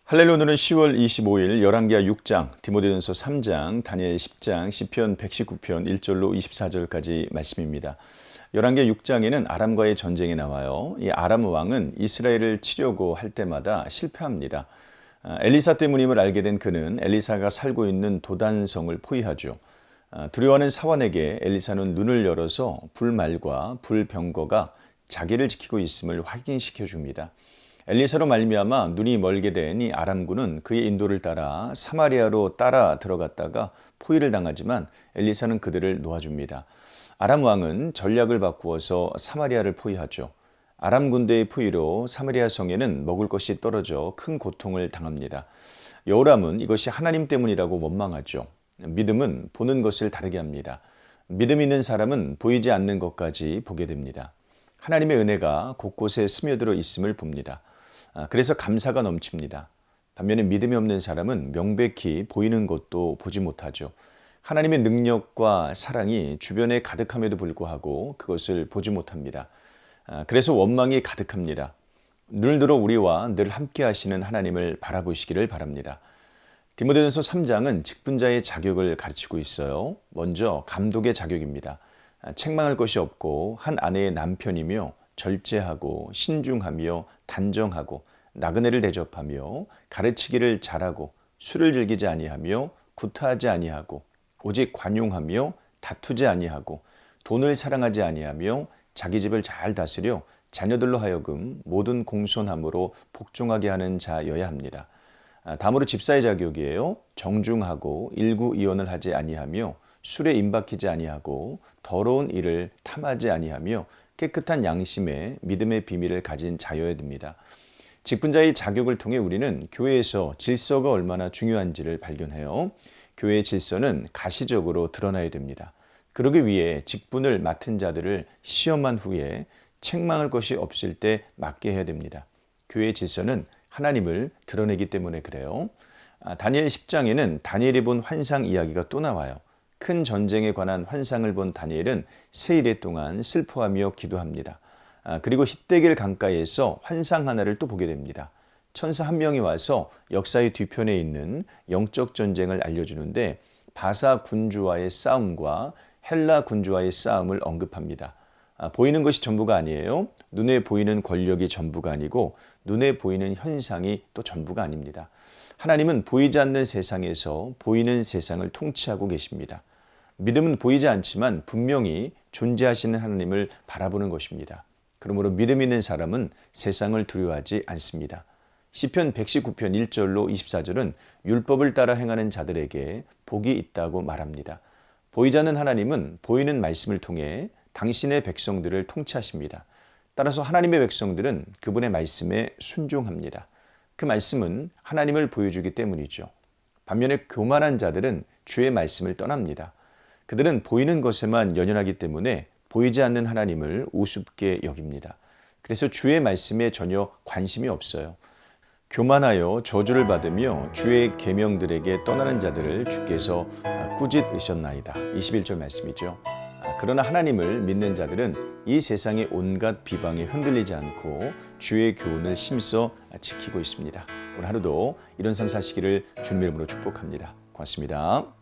할렐루야. 오늘은 10월 25일 열왕기하 6장, 디모데전서 3장, 다니엘 10장, 시편 119편 1절로 24절까지 말씀입니다. 열왕기하 6장에는 아람과의 전쟁이 나와요. 이 아람 왕은 이스라엘을 치려고 할 때마다 실패합니다. 엘리사 때문임을 알게 된 그는 엘리사가 살고 있는 도단성을 포위하죠. 두려워하는 사환에게 엘리사는 눈을 열어서 불말과 불병거가 자기를 지키고 있음을 확인시켜 줍니다. 엘리사로 말미암아 눈이 멀게 되니 아람군은 그의 인도를 따라 사마리아로 따라 들어갔다가 포위를 당하지만 엘리사는 그들을 놓아줍니다. 아람 왕은 전략을 바꾸어서 사마리아를 포위하죠. 아람 군대의 포위로 사마리아 성에는 먹을 것이 떨어져 큰 고통을 당합니다. 여호람은 이것이 하나님 때문이라고 원망하죠. 믿음은 보는 것을 다르게 합니다. 믿음 있는 사람은 보이지 않는 것까지 보게 됩니다. 하나님의 은혜가 곳곳에 스며들어 있음을 봅니다. 그래서 감사가 넘칩니다. 반면에 믿음이 없는 사람은 명백히 보이는 것도 보지 못하죠. 하나님의 능력과 사랑이 주변에 가득함에도 불구하고 그것을 보지 못합니다. 그래서 원망이 가득합니다. 눈을 들어 우리와 늘 함께 하시는 하나님을 바라보시기를 바랍니다. 디모데전서 3장은 직분자의 자격을 가르치고 있어요. 먼저 감독의 자격입니다. 책망할 것이 없고 한 아내의 남편이며 절제하고 신중하며 단정하고 나그네를 대접하며 가르치기를 잘하고 술을 즐기지 아니하며 구타하지 아니하고 오직 관용하며 다투지 아니하고 돈을 사랑하지 아니하며 자기 집을 잘 다스려 자녀들로 하여금 모든 공손함으로 복종하게 하는 자여야 합니다. 다음으로 집사의 자격이에요. 정중하고 일구이원을 하지 아니하며 술에 임박히지 아니하고 더러운 일을 탐하지 아니하며 깨끗한 양심에 믿음의 비밀을 가진 자여야 됩니다. 직분자의 자격을 통해 우리는 교회에서 질서가 얼마나 중요한지를 발견해요. 교회의 질서는 가시적으로 드러나야 됩니다. 그러기 위해 직분을 맡은 자들을 시험한 후에 책망할 것이 없을 때 맡게 해야 됩니다. 교회의 질서는 하나님을 드러내기 때문에 그래요. 다니엘 10장에는 다니엘이 본 환상 이야기가 또 나와요. 큰 전쟁에 관한 환상을 본 다니엘은 세일에 동안 슬퍼하며 기도합니다. 그리고 히데겔 강가에서 환상 하나를 또 보게 됩니다. 천사 한 명이 와서 역사의 뒤편에 있는 영적 전쟁을 알려주는데 바사 군주와의 싸움과 헬라 군주와의 싸움을 언급합니다. 보이는 것이 전부가 아니에요. 눈에 보이는 권력이 전부가 아니고 눈에 보이는 현상이 또 전부가 아닙니다. 하나님은 보이지 않는 세상에서 보이는 세상을 통치하고 계십니다. 믿음은 보이지 않지만 분명히 존재하시는 하나님을 바라보는 것입니다. 그러므로 믿음 있는 사람은 세상을 두려워하지 않습니다. 시편 119편 1절로 24절은 율법을 따라 행하는 자들에게 복이 있다고 말합니다. 보이지 않는 하나님은 보이는 말씀을 통해 당신의 백성들을 통치하십니다. 따라서 하나님의 백성들은 그분의 말씀에 순종합니다. 그 말씀은 하나님을 보여주기 때문이죠. 반면에 교만한 자들은 주의 말씀을 떠납니다. 그들은 보이는 것에만 연연하기 때문에 보이지 않는 하나님을 우습게 여깁니다. 그래서 주의 말씀에 전혀 관심이 없어요. 교만하여 저주를 받으며 주의 계명들에게 떠나는 자들을 주께서 꾸짖으셨나이다. 21절 말씀이죠. 그러나 하나님을 믿는 자들은 이 세상의 온갖 비방에 흔들리지 않고 주의 교훈을 힘써 지키고 있습니다. 오늘 하루도 이런 삶 사시기를 주님의 이름으로 축복합니다. 고맙습니다.